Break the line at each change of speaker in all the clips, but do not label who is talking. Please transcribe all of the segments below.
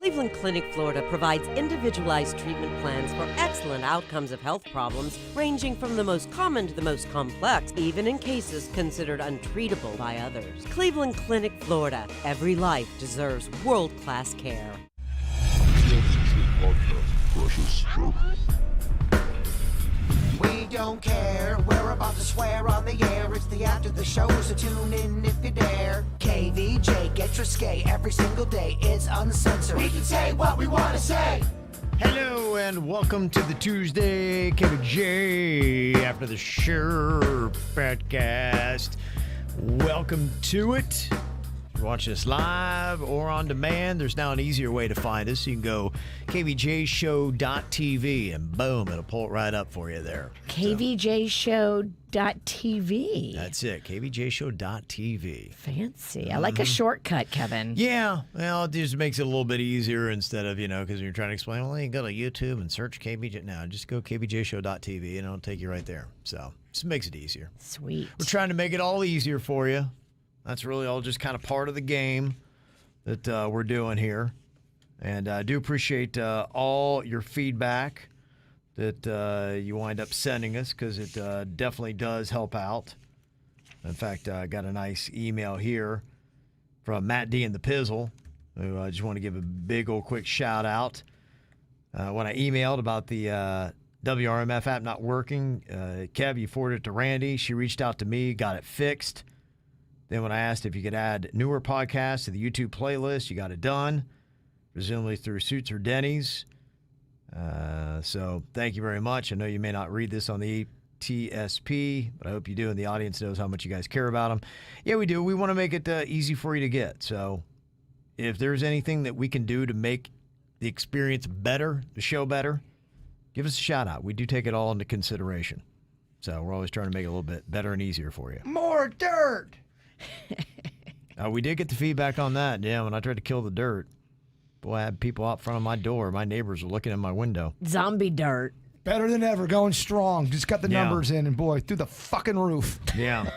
Cleveland Clinic, Florida provides individualized treatment plans for excellent outcomes of health problems ranging from the most common to the most complex, even in cases considered untreatable by others. Cleveland Clinic, Florida. Every life deserves world-class care.
We don't care, we're about to swear on the air. It's the after the show, so tune in if you dare. KVJ, get risque every single day. It's uncensored. We can say what we want to say.
Hello and welcome to the Tuesday KVJ After the Show podcast. Welcome to it. If you watch this live or on demand, there's now an easier way to find us. You can go kvjshow.tv and boom, it'll pull it right up for you there.
KVJshow.tv.
That's it, kvjshow.tv.
Fancy. I like a shortcut, Kevin.
Yeah, well, it just makes it a little bit easier instead of, because you're trying to explain, well, you can go to YouTube and search KVJ. Now, just go kvjshow.tv and it'll take you right there. So, just makes it easier.
Sweet.
We're trying to make it all easier for you. That's really all just kind of part of the game that we're doing here. And I do appreciate all your feedback that you wind up sending us because it definitely does help out. In fact, I got a nice email here from Matt D. and the Pizzle, who I just want to give a big old quick shout out. When I emailed about the WRMF app not working, Kev, you forwarded it to Randy. She reached out to me, got it fixed. Then when I asked if you could add newer podcasts to the YouTube playlist, you got it done, presumably through Suits or Denny's. So thank you very much. I know you may not read this on the TSP, but I hope you do, and the audience knows how much you guys care about them. Yeah, we do. We want to make it easy for you to get. So if there's anything that we can do to make the experience better, the show better, give us a shout out. We do take it all into consideration. So we're always trying to make it a little bit better and easier for you.
More dirt.
We did get the feedback on that. Yeah, when I tried to kill the dirt, boy, I had people out front of my door. My neighbors were looking in my window.
Zombie dirt.
Better than ever, going strong. Just got the numbers in, and boy, through the fucking roof.
Yeah.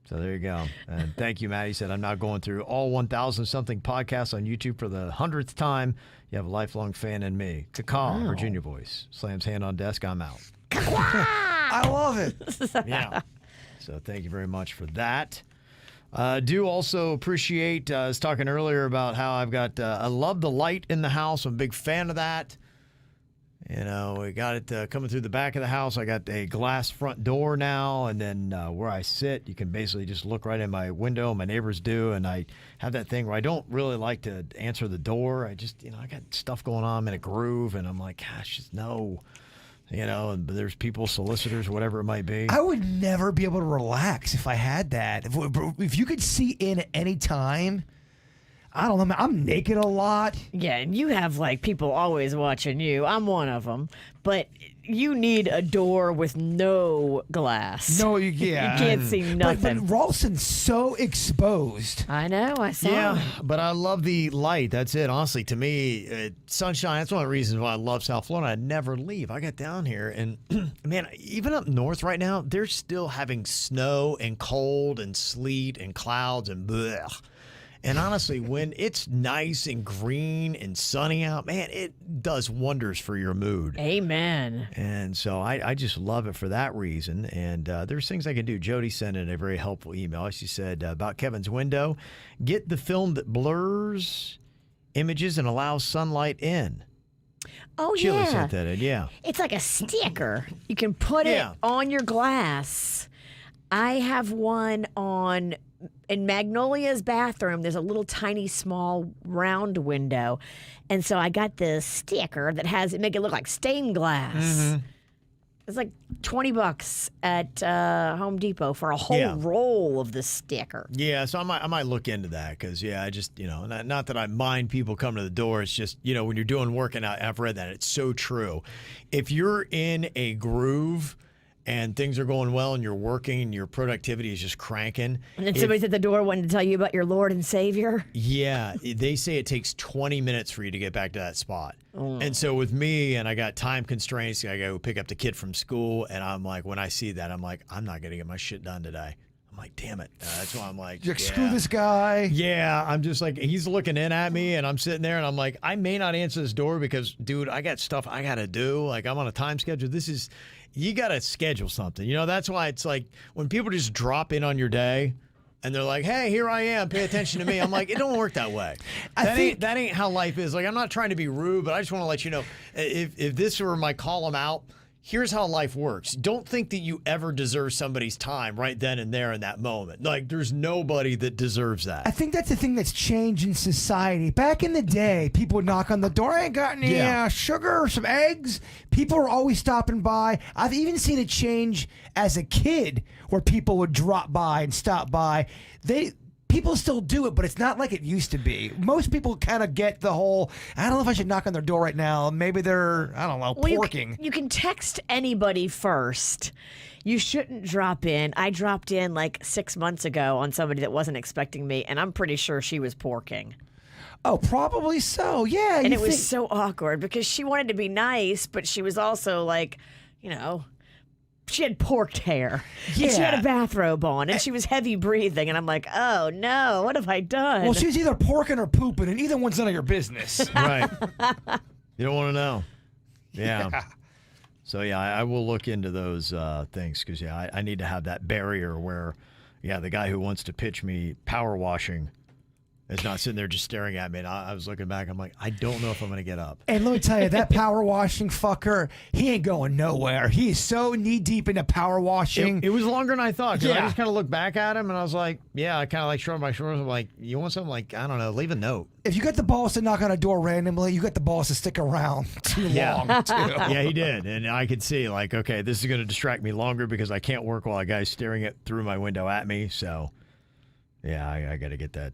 So there you go. And thank you, Matt. He said, I'm now going through all 1,000-something podcasts on YouTube for the 100th time. You have a lifelong fan in me. Caw, Virginia voice. Slams hand on desk, I'm out.
I love it.
Yeah. So thank you very much for that. Do also appreciate, I was talking earlier about how I've got, I love the light in the house. I'm a big fan of that. We got it coming through the back of the house. I got a glass front door now, and then where I sit, you can basically just look right in my window. My neighbors do, and I have that thing where I don't really like to answer the door. I just, I got stuff going on. I'm in a groove, and I'm like, gosh, no. And there's people, solicitors, whatever it might be.
I would never be able to relax if I had that. If you could see in at any time, I don't know, man, I'm naked a lot.
Yeah, and you have, people always watching you. I'm one of them. But you need a door with no glass.
No,
You can't see nothing.
But Ralston's so exposed.
I know, I saw
Yeah,
it.
but I love the light. That's it. Honestly, to me, sunshine, that's one of the reasons why I love South Florida. I never leave. I got down here, and man, even up north right now, they're still having snow and cold and sleet and clouds and blech. And honestly, when it's nice and green and sunny out, man, it does wonders for your mood.
Amen.
And so I just love it for that reason. And there's things I can do. Jody sent in a very helpful email. She said about Kevin's window, get the film that blurs images and allows sunlight in.
Oh,
Chili
yeah.
sent that in, yeah.
It's like a sticker. You can put it on your glass. I have one in Magnolia's bathroom. There's a little tiny small round window. And so I got this sticker that make it look like stained glass. Mm-hmm. It's like $20 at Home Depot for a whole roll of the sticker.
Yeah, so I might look into that because, I just, not that I mind people coming to the door. It's just, when you're doing work, and I've read that. It's so true. If you're in a groove and things are going well and you're working and your productivity is just cranking.
And then somebody's at the door wanting to tell you about your Lord and Savior.
Yeah, they say it takes 20 minutes for you to get back to that spot. And so with me, and I got time constraints, I got to pick up the kid from school, and I'm like, when I see that, I'm like, I'm not going to get my shit done today. I'm like, damn it. That's why I'm like,
You're like, screw this guy.
Yeah, I'm just like, he's looking in at me, and I'm sitting there, and I'm like, I may not answer this door because, dude, I got stuff I got to do. Like, I'm on a time schedule. You got to schedule something. You know, that's why it's like when people just drop in on your day, and they're like, hey, here I am, pay attention to me. I'm like, it don't work that way. That ain't how life is. Like, I'm not trying to be rude, but I just want to let you know, if this were my call them out, here's how life works. Don't think that you ever deserve somebody's time right then and there in that moment. Like, there's nobody that deserves that.
I think that's the thing that's changed in society. Back in the day, people would knock on the door. I ain't got any sugar or some eggs. People were always stopping by. I've even seen it change as a kid where people would drop by and stop by. People still do it, but it's not like it used to be. Most people kind of get the whole, I don't know if I should knock on their door right now. Maybe they're, I don't know, porking.
You can text anybody first. You shouldn't drop in. I dropped in like 6 months ago on somebody that wasn't expecting me, and I'm pretty sure she was porking.
Oh, probably so. Yeah.
And it was so awkward because she wanted to be nice, but she was also like, you know, she had porked hair.
Yeah.
And she had a bathrobe on, and she was heavy breathing. And I'm like, oh, no, what have I done?
Well, she was either porking or pooping, and either one's none of your business.
Right. You don't want to know. Yeah. So, yeah, I will look into those things because, yeah, I need to have that barrier where, yeah, the guy who wants to pitch me power washing is not sitting there just staring at me. And I was looking back. I'm like, I don't know if I'm going to get up.
And let me tell you, that power washing fucker, he ain't going nowhere. He is so knee deep into power washing.
It was longer than I thought. 'Cause
Yeah.
I just kind of looked back at him and I was like, yeah, I kind of like shrugged my shoulders. I'm like, you want something? Like, I don't know, leave a note.
If you got the balls to knock on a door randomly, you got the balls to stick around too long, too.
Yeah, he did. And I could see, like, okay, this is going to distract me longer because I can't work while a guy's staring through my window at me. So, yeah, I got to get that.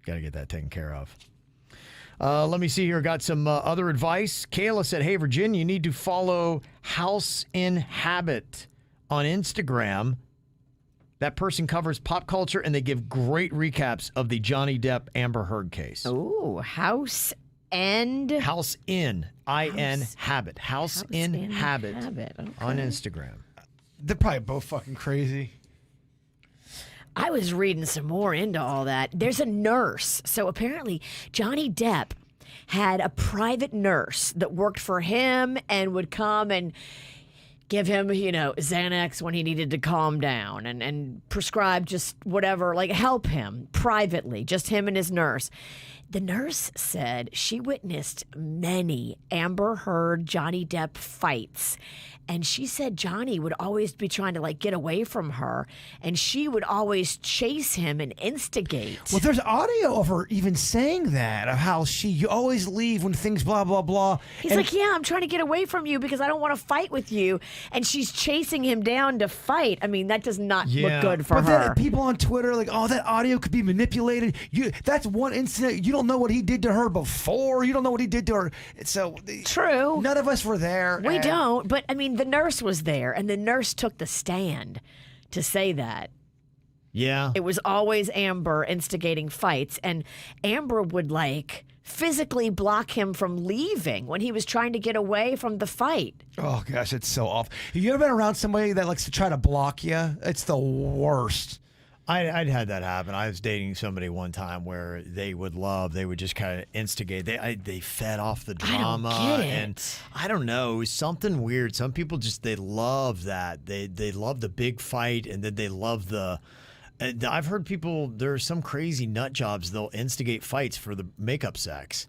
Got to get that taken care of. Let me see here. Got some other advice. Kayla said, hey, Virginia, you need to follow House in Habit on Instagram. That person covers pop culture, and they give great recaps of the Johnny Depp Amber Heard case.
Ooh, House in
Habit. House in Habit
Okay.
on Instagram.
They're probably both fucking crazy.
I was reading some more into all that. There's a nurse. So apparently Johnny Depp had a private nurse that worked for him and would come and give him, you know, Xanax when he needed to calm down and prescribe just whatever, like help him privately, just him and his nurse. The nurse said she witnessed many Amber Heard, Johnny Depp fights. And she said Johnny would always be trying to like get away from her, and she would always chase him and instigate.
Well, there's audio of her even saying that, of how you always leave when things blah, blah, blah.
He's like, yeah, I'm trying to get away from you because I don't want to fight with you. And she's chasing him down to fight. I mean, that does not look good for
but
her.
Then people on Twitter are like, oh, that audio could be manipulated. That's one incident. You don't know what he did to her before. You don't know what he did to her. So
True.
None of us were there.
We don't. But I mean, the nurse was there, and the nurse took the stand to say that.
Yeah.
It was always Amber instigating fights, and Amber would like physically block him from leaving when he was trying to get away from the fight.
Oh, gosh, it's so awful. Have you ever been around somebody that likes to try to block you? It's the worst.
I'd had that happen. I was dating somebody one time where they would just kind of instigate. They fed off the drama.
I don't get it.
And I don't know, it was something weird. Some people they love that. They love the big fight, and then they love the. I've heard people. There's some crazy nut jobs. They'll instigate fights for the makeup sex.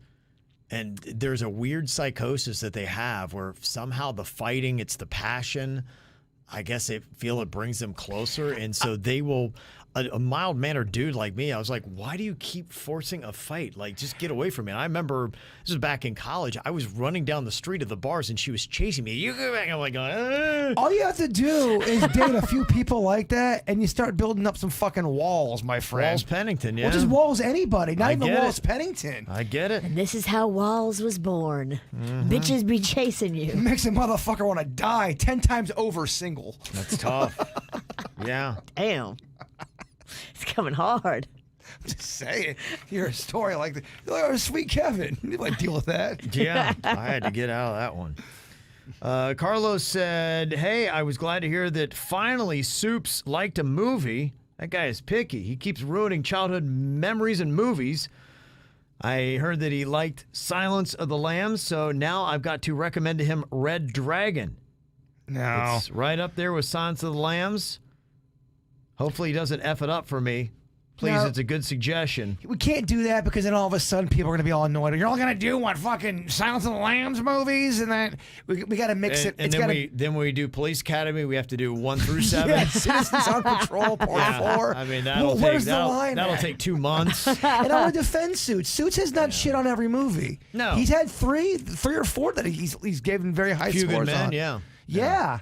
And there's a weird psychosis that they have where somehow the fighting, it's the passion. I guess they feel it brings them closer, and so they will. A mild-mannered dude like me, I was like, why do you keep forcing a fight? Like, just get away from me. And I remember, this was back in college, I was running down the street of the bars, and she was chasing me. You go back. I'm like,
all you have to do is date a few people like that, and you start building up some fucking walls, my friend.
Walls Pennington, yeah.
Well, just walls anybody, not even Walls
it.
Pennington.
I get it.
And this is how Walls was born. Bitches be chasing you.
It makes a motherfucker want to die 10 times over single.
That's tough. Yeah.
Damn. It's coming hard.
I'm just saying. Hear a story like that. Oh, sweet Kevin. You might deal with that.
Yeah. I had to get out of that one. Carlos said, hey, I was glad to hear that finally Soups liked a movie. That guy is picky. He keeps ruining childhood memories and movies. I heard that he liked Silence of the Lambs, so now I've got to recommend to him Red Dragon.
No.
It's right up there with Silence of the Lambs. Hopefully he doesn't F it up for me. Please,
No.
it's a good suggestion.
We can't do that because then all of a sudden people are going to be all annoyed. You're all going to do what, fucking Silence of the Lambs movies? And then we got to mix it.
And then when we do Police Academy, we have to do 1 through 7.
Yeah, Citizens on Patrol, Part 4.
I mean,
Where's the line
that'll
at?
take 2 months.
And I want to defend Suits. Suits has not shit on every movie.
No.
He's had three or four that he's given very high
Few
scores
Good Men,
on.
yeah.
Yeah.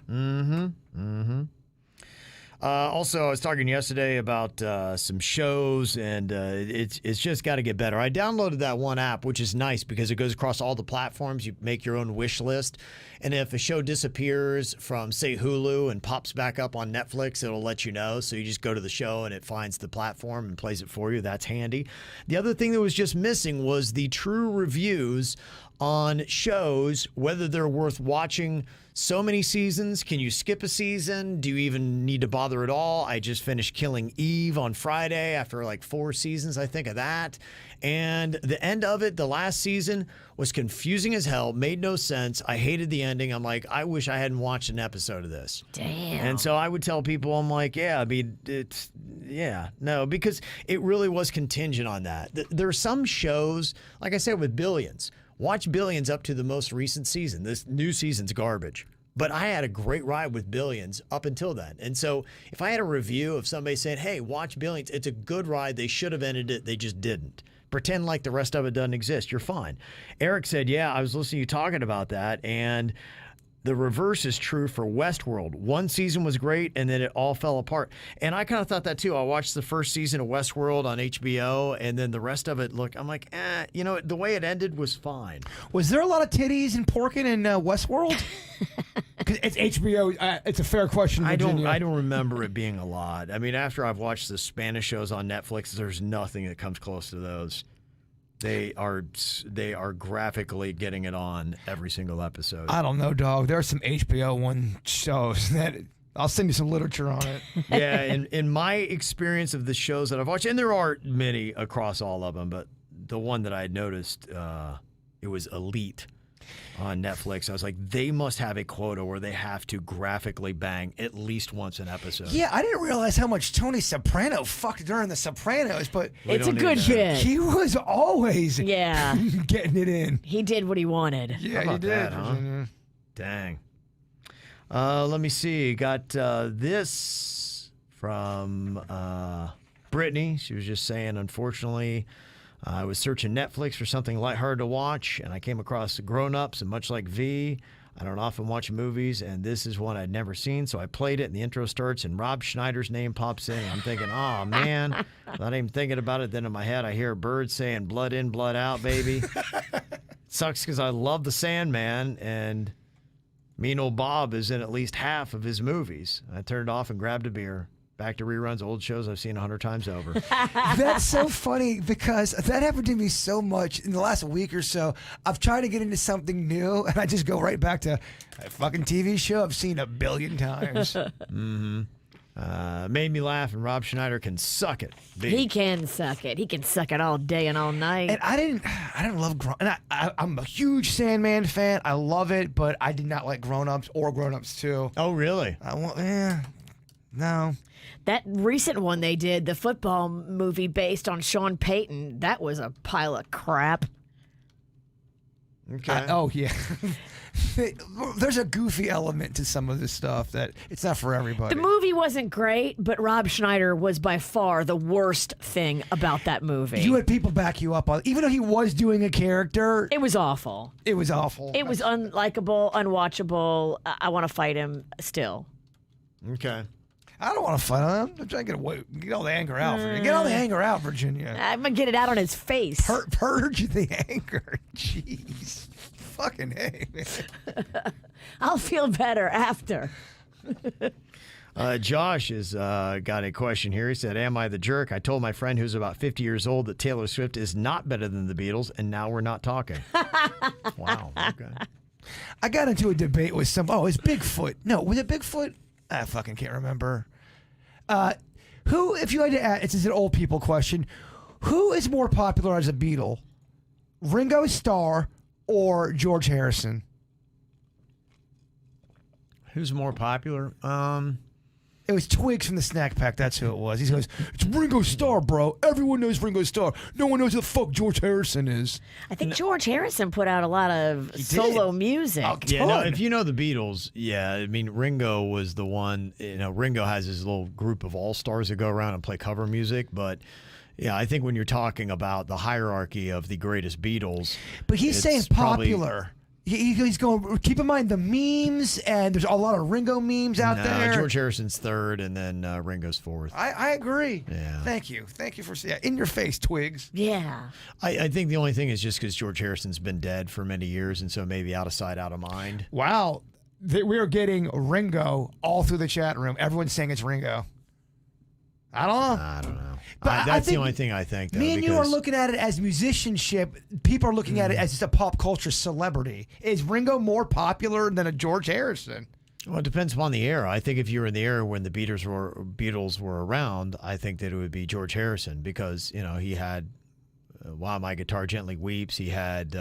Also, I was talking yesterday about some shows, and it's just got to get better. I downloaded that one app, which is nice because it goes across all the platforms. You make your own wish list, and if a show disappears from, say, Hulu and pops back up on Netflix, it'll let you know. So you just go to the show, and it finds the platform and plays it for you. That's handy. The other thing that was just missing was the true reviews on shows, whether they're worth watching. So many seasons. Can you skip a season? Do you even need to bother at all? I just finished Killing Eve on Friday after like 4 seasons, I think, of that. And the end of it, the last season, was confusing as hell, made no sense. I hated the ending. I'm like, I wish I hadn't watched an episode of this.
Damn.
And so I would tell people, I'm like, no, because it really was contingent on that. There are some shows, like I said, with Billions. Watch Billions up to the most recent season. This new season's garbage. But I had a great ride with Billions up until then. And so if I had a review of somebody saying, hey, watch Billions, it's a good ride. They should have ended it. They just didn't. Pretend like the rest of it doesn't exist. You're fine. Eric said, yeah, I was listening to you talking about that. And the reverse is true for Westworld. 1 season was great, and then it all fell apart. And I kind of thought that, too. I watched the first season of Westworld on HBO, and then the rest of it, I'm like, the way it ended was fine.
Was there a lot of titties and porking in Westworld? 'Cause it's HBO. It's a fair question, Virginia.
I don't remember it being a lot. I mean, after I've watched the Spanish shows on Netflix, there's nothing that comes close to those. They are graphically getting it on every single episode.
I don't know, dog. There are some HBO one shows that I'll send you some literature on it.
Yeah, in my experience of the shows that I've watched, and there are many across all of them, but the one that I had noticed, it was Elite on Netflix. I was like, they must have a quota where they have to graphically bang at least once an episode.
Yeah, I didn't realize how much Tony Soprano fucked during The Sopranos, but
It's a
don't
good
need that.
bit.
he was always
Yeah.
getting it in.
He did what he wanted.
Yeah,
How about
he did.
that, huh? Dang. Let me see. Got this from Brittany. She was just saying, unfortunately, I was searching Netflix for something lighthearted to watch, and I came across Grown Ups, and much like V, I don't often watch movies, and this is one I'd never seen, so I played it, and the intro starts, and Rob Schneider's name pops in, and I'm thinking, oh, man. Not even thinking about it. Then in my head, I hear a bird saying, blood in, blood out, baby. Sucks because I love The Sandman, and mean old Bob is in at least half of his movies. I turned it off and grabbed a beer. Back to reruns, old shows I've seen 100 times over.
That's so funny because that happened to me so much in the last week or so. I've tried to get into something new, and I just go right back to a fucking TV show I've seen 1 billion times.
Made me laugh, and Rob Schneider can suck it.
He can suck it. He can suck it all day and all night.
And I didn't love and I'm a huge Sandman fan. I love it, but I did not like Grown Ups or Grown Ups 2.
Oh, really?
No.
That recent one they did, the football movie based on Sean Payton, that was a pile of crap.
Okay.
Oh, yeah. There's a goofy element to some of this stuff that it's not for everybody.
The movie wasn't great, but Rob Schneider was by far the worst thing about that movie.
You had people back you up on, even though he was doing a character.
It was awful.
It was awful.
It was unlikable, unwatchable. I want to fight him still.
Okay.
I don't want to fight him. I'm trying to get all the anger out. Get all the anger out, Virginia.
I'm going to get it out on his face.
Purge the anger. Jeez. Fucking hey, man.
I'll feel better after.
Josh has got a question here. He said, am I the jerk? I told my friend who's about 50 years old that Taylor Swift is not better than the Beatles, and now we're not talking. Wow. Okay.
I got into a debate with some. Oh, it's Bigfoot. No, was it Bigfoot? I fucking can't remember. Who, if you had to ask, it's an old people question. Who is more popular as a Beatle, Ringo Starr or George Harrison?
Who's more popular?
It was Twigs from the Snack Pack. That's who it was. He goes, "It's Ringo Starr, bro. Everyone knows Ringo Starr. No one knows who the fuck George Harrison is."
I think George Harrison put out a lot of solo music.
Yeah, no, if you know the Beatles, yeah, I mean, Ringo was the one, Ringo has his little group of all-stars that go around and play cover music, but yeah, I think when you're talking about the hierarchy of the greatest Beatles.
But he's saying popular. He's going, keep in mind the memes, and there's a lot of Ringo memes out there.
George Harrison's third, and then Ringo's fourth.
I agree.
Yeah.
Thank you for in your face, Twigs.
Yeah.
I think the only thing is just because George Harrison's been dead for many years, and so maybe out of sight, out of mind.
Wow. We are getting Ringo all through the chat room. Everyone's saying it's Ringo. I don't know.
But that's the only thing I think, though.
Me and you are looking at it as musicianship. People are looking at it as just a pop culture celebrity. Is Ringo more popular than a George Harrison?
Well, it depends upon the era. I think if you were in the era when the Beatles were around, I think that it would be George Harrison because, he had While My Guitar Gently Weeps. He had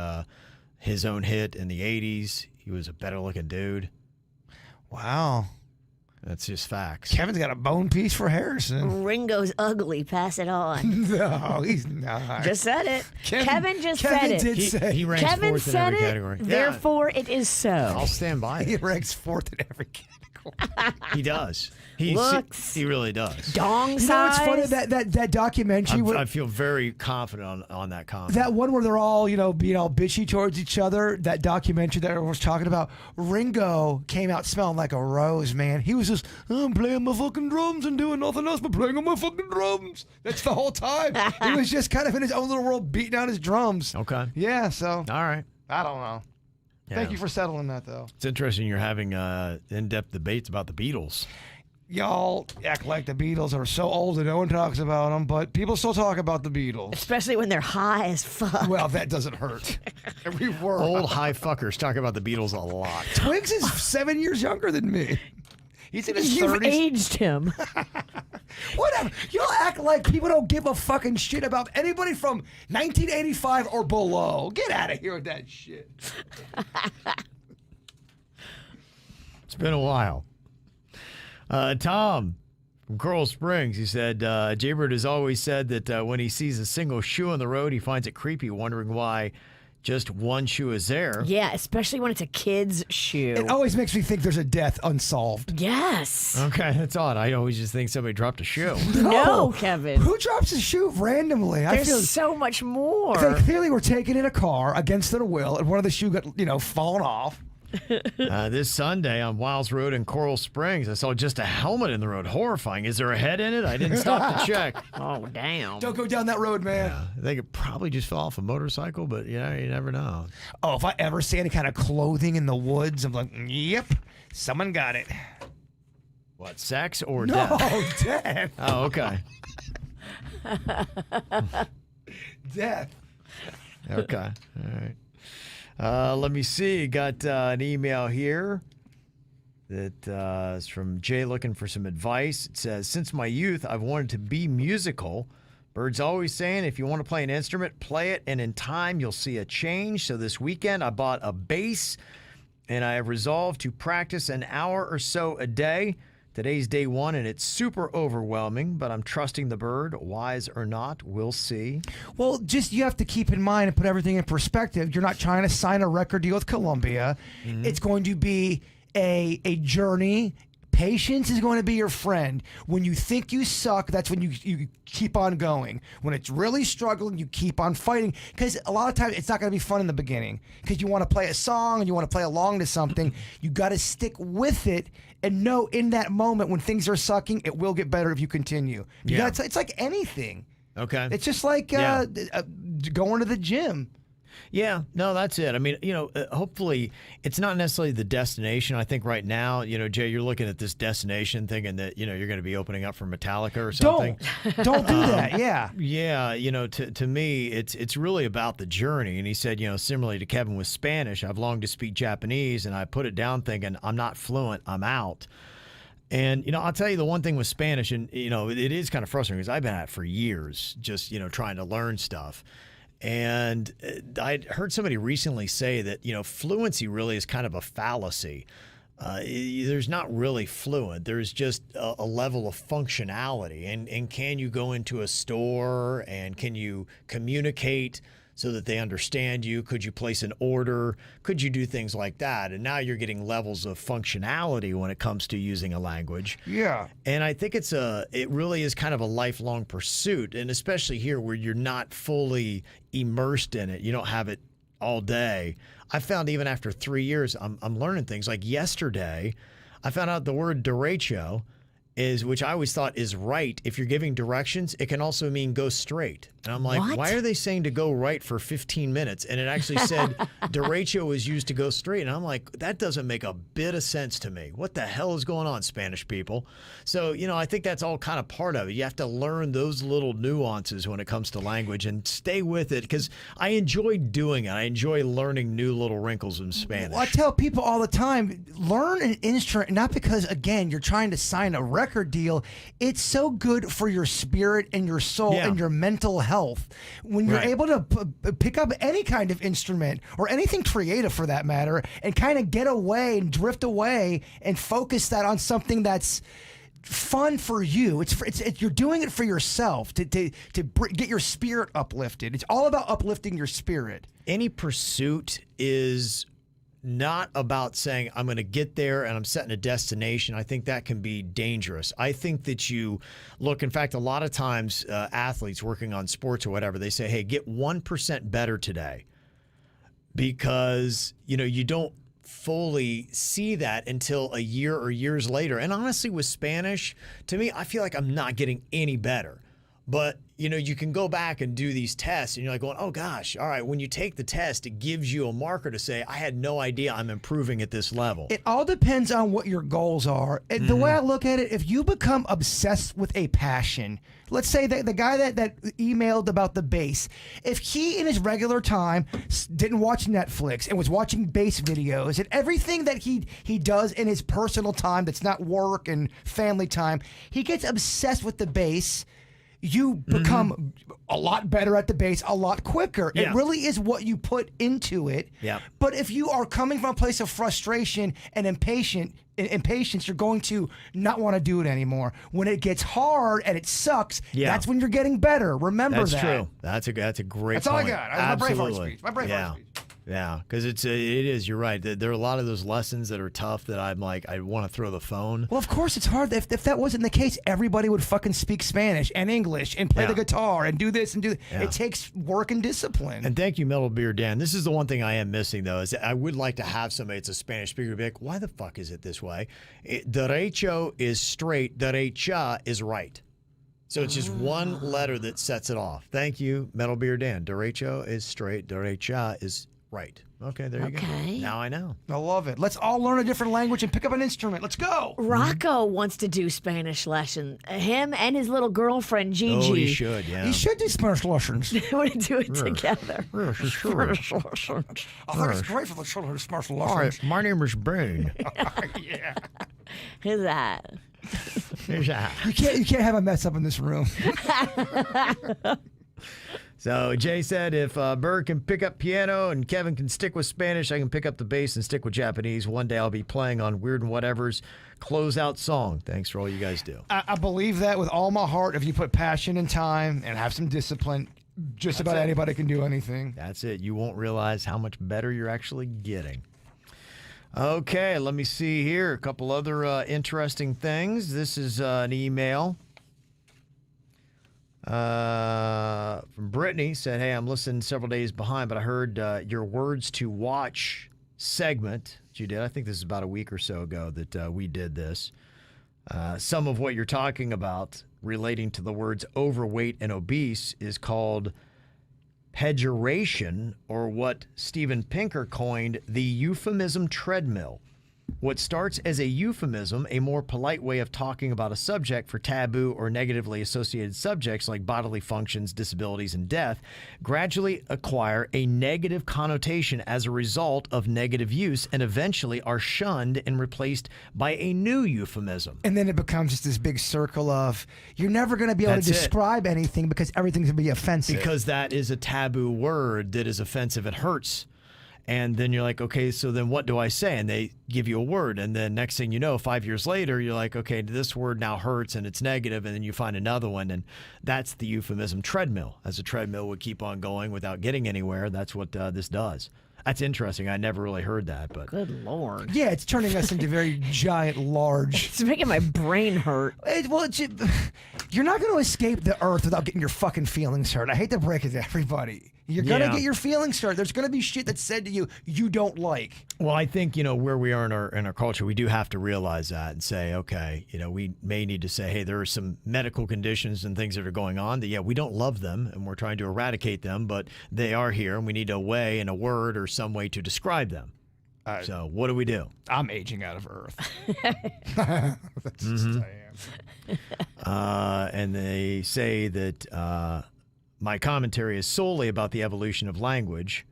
his own hit in the 80s. He was a better-looking dude.
Wow.
That's just facts.
Kevin's got a bone piece for Harrison.
Ringo's ugly. Pass it on.
No, he's not.
Just said it. Kevin said it.
Did say.
He ranks
Kevin
fourth in
said
every
it.
category.
Therefore, it is so.
I'll stand by
He
it.
ranks fourth in every category.
He does.
Looks.
He really does.
Dong
You know
size.
what's funny? That documentary.
I feel very confident on that comment.
That one where they're all, being all bitchy towards each other, that documentary that everyone was talking about, Ringo came out smelling like a rose, man. He was just, I'm playing my fucking drums and doing nothing else but playing on my fucking drums. That's the whole time. He was just kind of in his own little world beating out his drums.
Okay.
Yeah, so.
All right.
I don't know.
Yeah.
Thank you for settling that, though.
It's interesting you're having in-depth debates about the Beatles.
Y'all act like the Beatles are so old that no one talks about them, but people still talk about the Beatles.
Especially when they're high as fuck.
Well, that doesn't hurt. We were.
Old high fuckers talk about the Beatles a lot.
Twigs is 7 years younger than me. He's in his
You've
30s.
aged him.
Whatever. Y'all act like people don't give a fucking shit about anybody from 1985 or below. Get out of here with that shit.
It's been a while. Tom from Coral Springs, he said, Jaybird has always said that when he sees a single shoe on the road, he finds it creepy, wondering why just one shoe is there.
Yeah, especially when it's a kid's shoe.
It always makes me think there's a death unsolved.
Yes.
Okay, that's odd. I always just think somebody dropped a shoe.
No, Kevin.
Who drops a shoe randomly?
There's so much more.
They clearly were taken in a car against their will, and one of the shoe got, fallen off.
This Sunday on Wiles Road in Coral Springs, I saw just a helmet in the road. Horrifying. Is there a head in it? I didn't stop to check.
Oh, damn.
Don't go down that road, man.
Yeah, I think it probably just fell off a motorcycle, but you never know.
Oh, if I ever see any kind of clothing in the woods, I'm like, yep, someone got it.
What, sex or
No,
death?
death.
Oh, okay.
Death.
Okay. All right. Let me see. Got an email here that is from Jay looking for some advice. It says, since my youth, I've wanted to be musical. Bird's always saying, if you want to play an instrument, play it, and in time, you'll see a change. So this weekend, I bought a bass, and I have resolved to practice an hour or so a day. Today's day one, and it's super overwhelming, but I'm trusting the Bird. Wise or not, we'll see.
Well, you have to keep in mind and put everything in perspective. You're not trying to sign a record deal with Columbia. Mm-hmm. It's going to be a journey. Patience is going to be your friend. When you think you suck, that's when you keep on going. When it's really struggling, you keep on fighting. Because a lot of times, it's not going to be fun in the beginning. Because you want to play a song and you want to play along to something. You got to stick with it and know in that moment when things are sucking, it will get better if you continue. It's like anything.
Okay.
It's just like going to the gym.
Yeah, no, that's it. I mean, hopefully it's not necessarily the destination. I think right now, Jay, you're looking at this destination thinking that, you're going to be opening up for Metallica or something.
Don't do that. Yeah.
Yeah, to me, it's really about the journey. And he said, similarly to Kevin with Spanish, I've longed to speak Japanese, and I put it down thinking I'm not fluent, I'm out. And, I'll tell you the one thing with Spanish, and, it is kind of frustrating because I've been at it for years, just, trying to learn stuff. And I'd heard somebody recently say that, fluency really is kind of a fallacy. There's not really fluent. There's just a level of functionality. And can you go into a store and can you communicate so that they understand you? Could you place an order? Could you do things like that? And now you're getting levels of functionality when it comes to using a language.
Yeah.
And I think it really is kind of a lifelong pursuit. And especially here where you're not fully immersed in it. You don't have it all day. I found even after 3 years, I'm learning things. Like yesterday, I found out the word derecho which I always thought is right. If you're giving directions, it can also mean go straight. And I'm like,
What?
why are they saying to go right for 15 minutes? And it actually said derecho is used to go straight. And I'm like, that doesn't make a bit of sense to me. What the hell is going on, Spanish people? So, I think that's all kind of part of it. You have to learn those little nuances when it comes to language and stay with it because I enjoy doing it. I enjoy learning new little wrinkles in Spanish.
Well, I tell people all the time, learn an instrument, not because, again, you're trying to sign a record deal. It's so good for your spirit and your soul and your mental health. When you're able to pick up any kind of instrument or anything creative for that matter and kind of get away and drift away and focus that on something that's fun for you. It's you're doing it for yourself to get your spirit uplifted. It's all about uplifting your spirit.
Any pursuit is not about saying I'm going to get there and I'm setting a destination. I think that can be dangerous. I think that you look, in fact, a lot of times athletes working on sports or whatever, they say, hey, get 1% better today because, you don't fully see that until a year or years later. And honestly, with Spanish, to me, I feel like I'm not getting any better. But, you can go back and do these tests and you're like going, oh gosh, all right. When you take the test, it gives you a marker to say, I had no idea I'm improving at this level.
It all depends on what your goals are. And the way I look at it, if you become obsessed with a passion, let's say that the guy that emailed about the bass, if he in his regular time didn't watch Netflix and was watching bass videos and everything that he does in his personal time that's not work and family time, he gets obsessed with the bass. You become a lot better at the bass a lot quicker.
Yeah.
It really is what you put into it.
Yeah.
But if you are coming from a place of frustration and impatience, you're going to not want to do it anymore. When it gets hard and it sucks, that's when you're getting better. Remember
That's
that.
true. That's a great
That's all I got.
Absolutely.
My Braveheart speech.
Yeah, because it is. You're right. There are a lot of those lessons that are tough that I'm like, I want to throw the phone.
Well, of course it's hard. If that wasn't the case, everybody would fucking speak Spanish and English and play the guitar and do this and do that.
Yeah.
It takes work and discipline.
And thank you, Metal Beer Dan. This is the one thing I am missing, though, is that I would like to have somebody that's a Spanish speaker be like, why the fuck is it this way? Derecho is straight. Derecha is right. So it's just one letter that sets it off. Thank you, Metal Beer Dan. Derecho is straight. Derecha is right. Okay, there you go. Now I know.
I love it. Let's all learn a different language and pick up an instrument. Let's go.
Rocco wants to do Spanish lesson. Him and his little girlfriend Gigi.
Oh, he should, yeah.
You should do Spanish lessons.
They want to do it together.
Yes, he should.
I think it's great for the children to Spanish
All
lessons.
right, my name is Bane.
Yeah.
Who's that?
Here's that.
You can't have a mess up in this room.
So Jay said if Bird can pick up piano and Kevin can stick with Spanish, I can pick up the bass and stick with Japanese. One day I'll be playing on Weird and Whatever's closeout song. Thanks for all you guys do.
I believe that with all my heart. If you put passion and time and have some discipline, just about anybody can do anything.
That's it. You won't realize how much better you're actually getting. Okay, let me see here. A couple other interesting things. This is an email from Brittany. Said, hey, I'm listening several days behind, but I heard your Words to Watch segment that you did. I think this is about a week or so ago that we did this. Some of what you're talking about relating to the words overweight and obese is called pejoration, or what Steven Pinker coined the euphemism treadmill. What starts as a euphemism, a more polite way of talking about a subject for taboo or negatively associated subjects like bodily functions, disabilities, and death, gradually acquire a negative connotation as a result of negative use and eventually are shunned and replaced by a new euphemism.
And then it becomes just this big circle of you're never going to be able to describe anything because everything's going to be offensive.
Because that is a taboo word that is offensive. It hurts. And then you're like, okay, so then what do I say? And they give you a word. And then next thing you know, 5 years later, you're like, okay, this word now hurts and it's negative. And then you find another one. And that's the euphemism treadmill. As a treadmill would keep on going without getting anywhere, that's what this does. That's interesting. I never really heard that. But
Good Lord.
Yeah, it's turning us into very giant, large.
It's making my brain hurt.
You're not going to escape the earth without getting your fucking feelings hurt. I hate to break it to everybody. You're going to get your feelings hurt. There's going to be shit that's said to you you don't like.
Well, I think, where we are in our culture, we do have to realize that and say, okay, we may need to say, hey, there are some medical conditions and things that are going on that, we don't love them and we're trying to eradicate them, but they are here and we need a way and a word or some way to describe them. So what do we do?
I'm aging out of earth. That's just I am.
And they say that my commentary is solely about the evolution of language.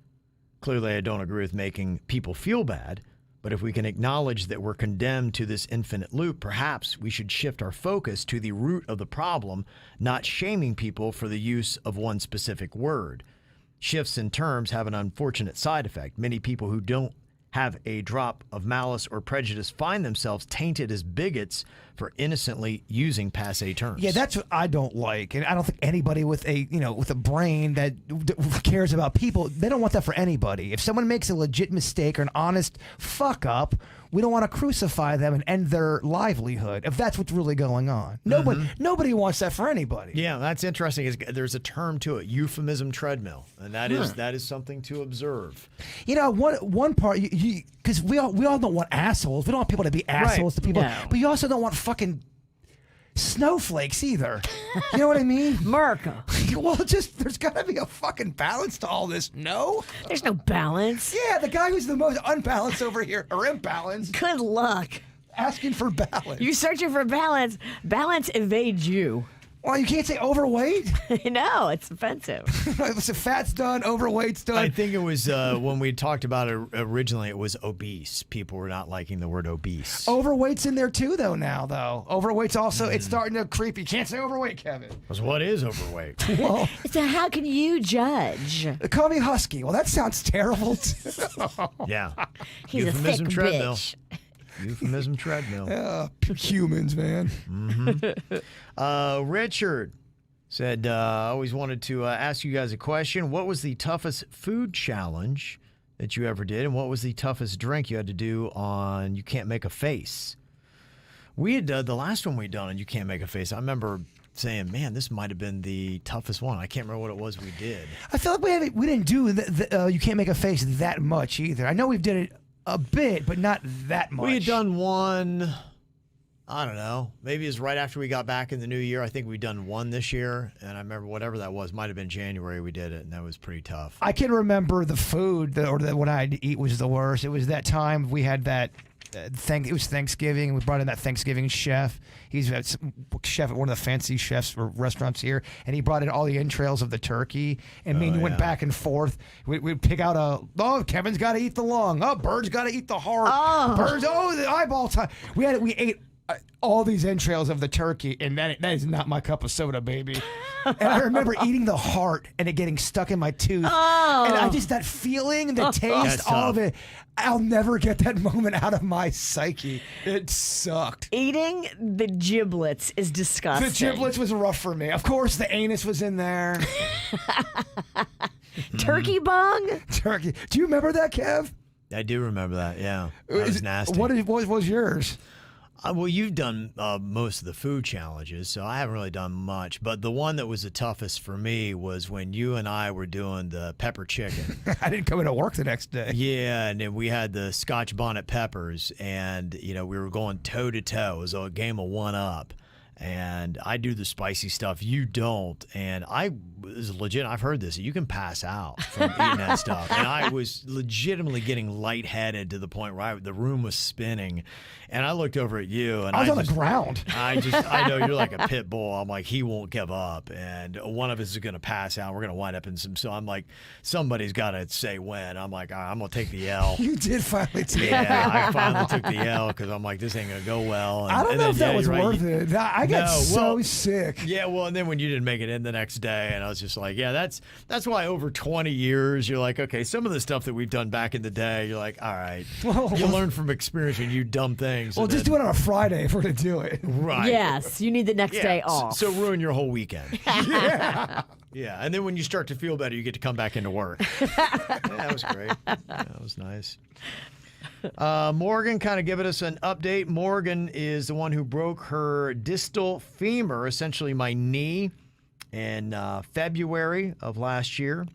Clearly, I don't agree with making people feel bad, but if we can acknowledge that we're condemned to this infinite loop, perhaps we should shift our focus to the root of the problem, not shaming people for the use of one specific word. Shifts in terms have an unfortunate side effect. Many people who don't have a drop of malice or prejudice find themselves tainted as bigots for innocently using passé terms.
Yeah, that's what I don't like, and I don't think anybody with a with a brain that cares about people, they don't want that for anybody. If someone makes a legit mistake or an honest fuck up, we don't want to crucify them and end their livelihood if that's what's really going on. Nobody wants that for anybody.
Yeah, that's interesting. There's a term to it, euphemism treadmill, and that is something to observe.
One part, because we all don't want assholes. We don't want people to be assholes to people, but you also don't want fucking snowflakes either. You know what I mean?
America.
Well, there's got to be a fucking balance to all this. No?
There's no balance.
Yeah, the guy who's the most unbalanced over here, or imbalanced,
Good luck.
asking for balance.
You searching for balance. Balance evades you.
Well, you can't say overweight.
No, it's offensive.
So fat's done, overweight's done.
I think it was when we talked about it originally, it was obese. People were not liking the word obese.
Overweight's in there too, though. Overweight's also, it's starting to creep. You can't say overweight, Kevin.
Because what is overweight?
Well,
So how can you judge?
call me husky. Well, that sounds terrible.
Yeah.
He's
Euphemism
a thick
treadmill.
bitch.
Euphemism treadmill.
Humans, man.
Richard said, I always wanted to ask you guys a question. What was the toughest food challenge that you ever did? And what was the toughest drink you had to do on You Can't Make a Face? We had the last one we'd done on You Can't Make a Face. I remember saying, man, this might have been the toughest one. I can't remember what it was we did.
I feel like we didn't do You Can't Make a Face that much either. I know we've did it a bit, but not that much.
We had done one, I don't know, maybe it was right after we got back in the new year. I think we'd done one this year, and I remember whatever that was, might have been January we did it, and that was pretty tough.
I can remember the food, what I had to eat was the worst. It was that time we had that, it was Thanksgiving, and we brought in that Thanksgiving chef. He's a chef at one of the fancy chefs or restaurants here, and he brought in all the entrails of the turkey, and me and you went back and forth. We'd pick out Kevin's got to eat the lung. Bird's got to eat the heart. Bird's, the eyeball time. We ate all these entrails of the turkey, and that is not my cup of soda, baby. And I remember eating the heart and it getting stuck in my tooth. And that feeling, the taste, all of it, I'll never get that moment out of my psyche. It sucked.
Eating the giblets is disgusting.
The giblets was rough for me. Of course, the anus was in there.
Turkey bung?
Turkey. Do you remember that, Kev?
I do remember that, yeah. That was nasty.
What was yours?
Well, you've done most of the food challenges, so I haven't really done much. But the one that was the toughest for me was when you and I were doing the pepper chicken.
I didn't come into work the next day.
Yeah, and then we had the Scotch bonnet peppers, and we were going toe to toe. It was a game of 1-up. And I do the spicy stuff. You don't. And I was legit. I've heard this. You can pass out from eating that stuff. And I was legitimately getting lightheaded to the point where the room was spinning. And I looked over at you. And
I was on the ground.
I know you're like a pit bull. I'm like, he won't give up. And one of us is going to pass out. We're going to wind up in some. So I'm like, somebody's got to say when. I'm like, all right, I'm going to take the L.
You did finally take it.
Yeah, I finally took the L because I'm like, this ain't going to go well. And,
I don't know if that was
you're right.
worth it. I got so sick.
Yeah, well, and then when you didn't make it in the next day, and I was just like, yeah, that's why over 20 years, you're like, okay, some of the stuff that we've done back in the day, you're like, all right, you learn from experience when you dumb things.
Well, just do it on a Friday if we're going to do it.
Right.
Yes, you need the next day off.
So ruin your whole weekend.
Yeah.
Yeah, and then when you start to feel better, you get to come back into work. Yeah, that was great. That was nice. Morgan kind of giving us an update. Morgan is the one who broke her distal femur, essentially my knee, in February of last year.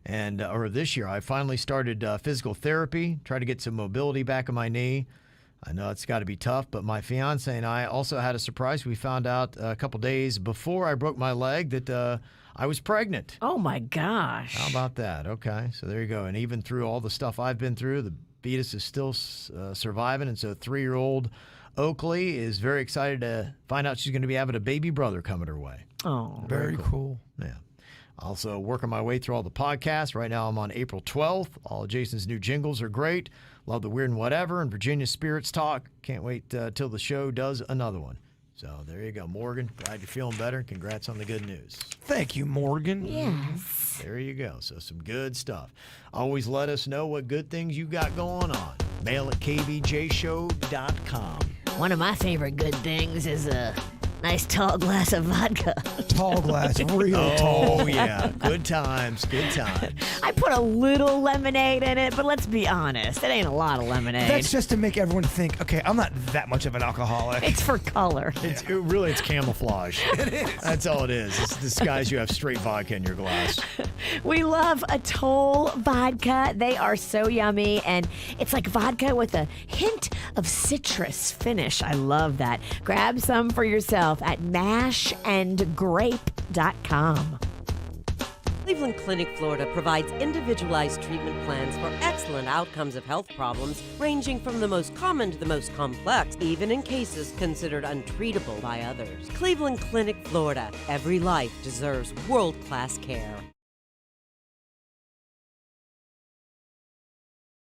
Or this year. I finally started physical therapy, tried to get some mobility back in my knee. I know it's got to be tough, but my fiance and I also had a surprise. We found out a couple days before I broke my leg that I was pregnant.
Oh, my gosh.
How about that? Okay, so there you go. And even through all the stuff I've been through, the fetus is still surviving. And so 3-year-old Oakley is very excited to find out she's going to be having a baby brother coming her way.
Oh,
Very cool.
Yeah. Also working my way through all the podcasts. Right now I'm on April 12th. All of Jason's new jingles are great. Love the Weird and Whatever and Virginia Spirits Talk. Can't wait till the show does another one. So there you go, Morgan. Glad you're feeling better. Congrats on the good news.
Thank you, Morgan.
yes.
There you go. So some good stuff. Always let us know what good things you got going on. Mail at kvjshow.com.
One of my favorite good things is a nice tall glass of vodka.
Tall glass, real tall.
Oh, yeah. Good times. Good times.
I put a little lemonade in it, but let's be honest, it ain't a lot of lemonade.
That's just to make everyone think, okay, I'm not that much of an alcoholic.
It's for color.
It's camouflage. It is. That's all it is. It's disguise you have straight vodka in your glass.
We love Atoll vodka. They are so yummy, and it's like vodka with a hint of citrus finish. I love that. Grab some for yourself at mashandgrape.com.
Cleveland Clinic, Florida provides individualized treatment plans for excellent outcomes of health problems ranging from the most common to the most complex, even in cases considered untreatable by others. Cleveland Clinic, Florida. Every life deserves world-class care.